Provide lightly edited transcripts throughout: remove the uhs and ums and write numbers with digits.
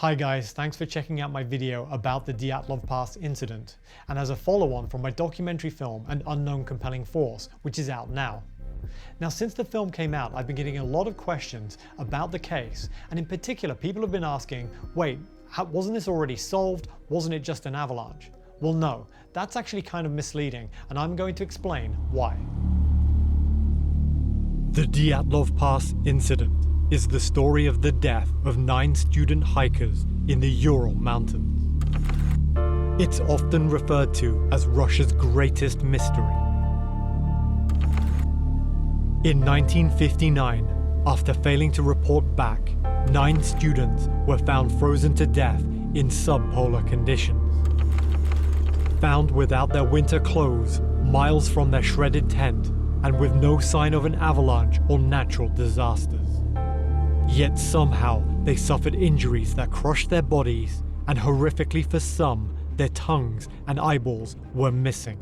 Hi guys, thanks for checking out my video about the Dyatlov Pass Incident, and as a follow-on from my documentary film An Unknown Compelling Force, which is out now. Now, since the film came out, I've been getting a lot of questions about the case, and in particular people have been asking, wait, wasn't this already solved? Wasn't it just an avalanche? Well no, that's actually kind of misleading, and I'm going to explain why. The Dyatlov Pass Incident is the story of the death of 9 student hikers in the Ural mountains. It's often referred to as Russia's greatest mystery. In 1959, after failing to report back, 9 students were found frozen to death in subpolar conditions. Found without their winter clothes, miles from their shredded tent, and with no sign of an avalanche or natural disasters. Yet somehow they suffered injuries that crushed their bodies, and horrifically for some, their tongues and eyeballs were missing.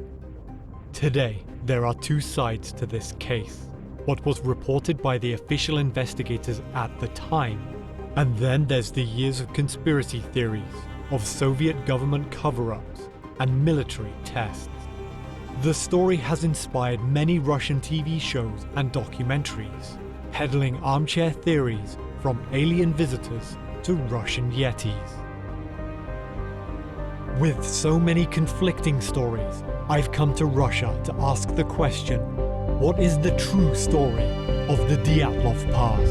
Today, there are 2 sides to this case. What was reported by the official investigators at the time, and then there's the years of conspiracy theories, of Soviet government cover-ups, and military tests. The story has inspired many Russian TV shows and documentaries, peddling armchair theories from alien visitors to Russian Yetis. With so many conflicting stories, I've come to Russia to ask the question, what is the true story of the Dyatlov Pass?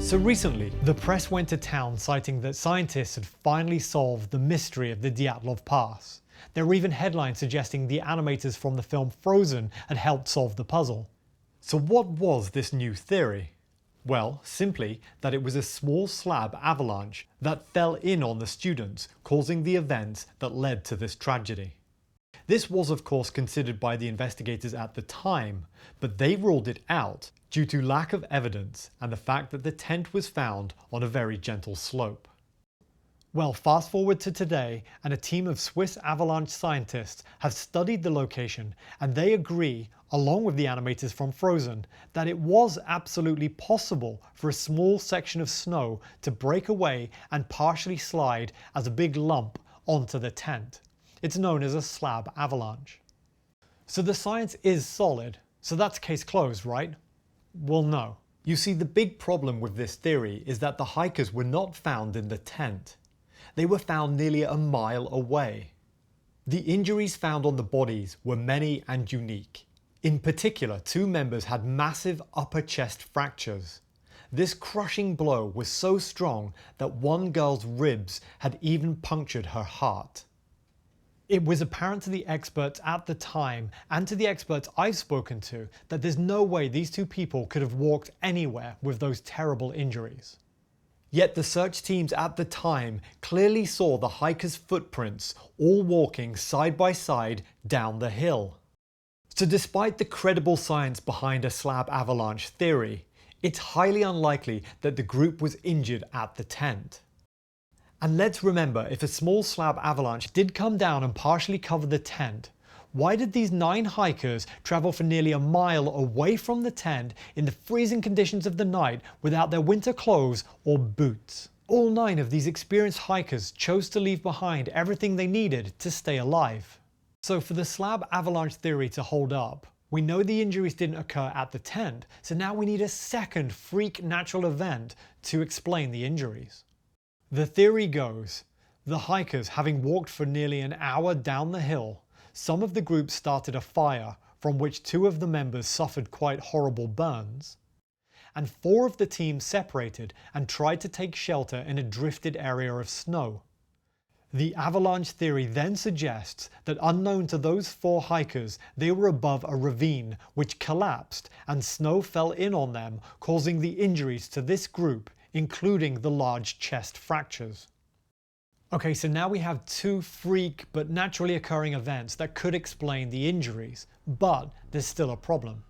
So recently, the press went to town citing that scientists had finally solved the mystery of the Dyatlov Pass. There were even headlines suggesting the animators from the film Frozen had helped solve the puzzle. So what was this new theory? Well, simply that it was a small slab avalanche that fell in on the students, causing the events that led to this tragedy. This was of course considered by the investigators at the time, but they ruled it out due to lack of evidence and the fact that the tent was found on a very gentle slope. Well, fast forward to today, and a team of Swiss avalanche scientists have studied the location, and they agree, along with the animators from Frozen, that it was absolutely possible for a small section of snow to break away and partially slide as a big lump onto the tent. It's known as a slab avalanche. So the science is solid, so that's case closed, right? Well, no. You see, the big problem with this theory is that the hikers were not found in the tent. They were found nearly a mile away. The injuries found on the bodies were many and unique. In particular, 2 members had massive upper chest fractures. This crushing blow was so strong that one girl's ribs had even punctured her heart. It was apparent to the experts at the time, and to the experts I've spoken to, that there's no way these 2 people could have walked anywhere with those terrible injuries. Yet the search teams at the time clearly saw the hikers' footprints all walking side by side down the hill. So despite the credible science behind a slab avalanche theory, it's highly unlikely that the group was injured at the tent. And let's remember, if a small slab avalanche did come down and partially cover the tent, why did these 9 hikers travel for nearly a mile away from the tent in the freezing conditions of the night without their winter clothes or boots? All 9 of these experienced hikers chose to leave behind everything they needed to stay alive. So for the slab avalanche theory to hold up, we know the injuries didn't occur at the tent, so now we need a second freak natural event to explain the injuries. The theory goes, the hikers, having walked for nearly an hour down the hill, some of the group started a fire from which 2 of the members suffered quite horrible burns, and 4 of the team separated and tried to take shelter in a drifted area of snow. The avalanche theory then suggests that unknown to those 4 hikers, they were above a ravine which collapsed and snow fell in on them, causing the injuries to this group, including the large chest fractures. Okay, so now we have 2 freak but naturally occurring events that could explain the injuries, but there's still a problem.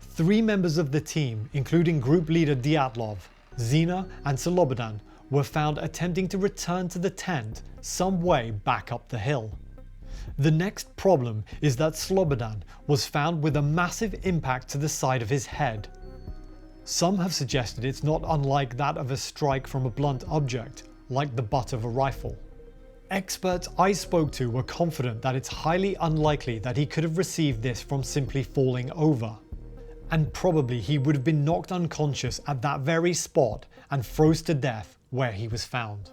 3 members of the team, including group leader Dyatlov, Zina and Slobodan, were found attempting to return to the tent some way back up the hill. The next problem is that Slobodan was found with a massive impact to the side of his head. Some have suggested it's not unlike that of a strike from a blunt object, like the butt of a rifle. Experts I spoke to were confident that it's highly unlikely that he could have received this from simply falling over. And probably he would have been knocked unconscious at that very spot and froze to death where he was found.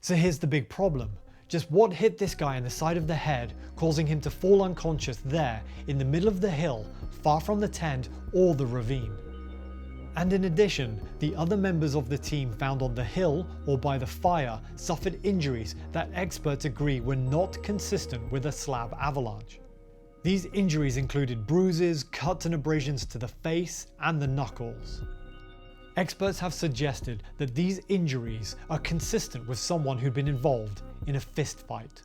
So here's the big problem. Just what hit this guy in the side of the head, causing him to fall unconscious there in the middle of the hill, far from the tent or the ravine? And in addition, the other members of the team found on the hill or by the fire suffered injuries that experts agree were not consistent with a slab avalanche. These injuries included bruises, cuts and abrasions to the face and the knuckles. Experts have suggested that these injuries are consistent with someone who'd been involved in a fist fight.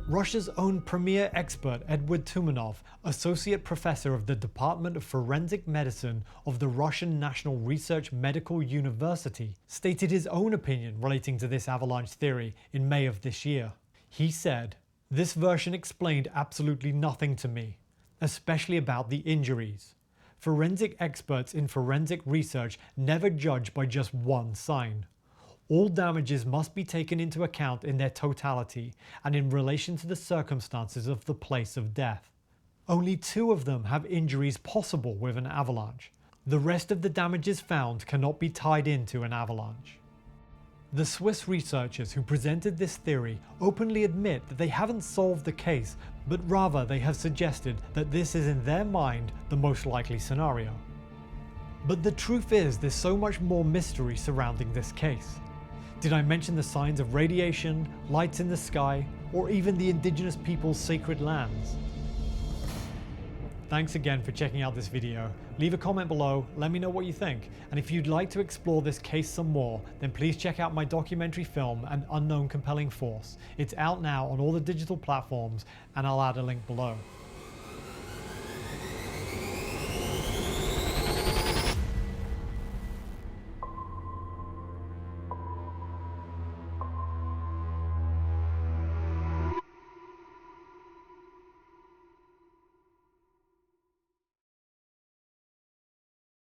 Russia's own premier expert Edward Tumanov, associate professor of the Department of Forensic Medicine of the Russian National Research Medical University, stated his own opinion relating to this avalanche theory in May of this year. He said, "This version explained absolutely nothing to me, especially about the injuries. Forensic experts in forensic research never judge by just one sign. All damages must be taken into account in their totality and in relation to the circumstances of the place of death. Only 2 of them have injuries possible with an avalanche. The rest of the damages found cannot be tied into an avalanche." The Swiss researchers who presented this theory openly admit that they haven't solved the case, but rather they have suggested that this is in their mind the most likely scenario. But the truth is there's so much more mystery surrounding this case. Did I mention the signs of radiation, lights in the sky, or even the indigenous people's sacred lands? Thanks again for checking out this video. Leave a comment below, let me know what you think, and if you'd like to explore this case some more, then please check out my documentary film, An Unknown Compelling Force. It's out now on all the digital platforms, and I'll add a link below.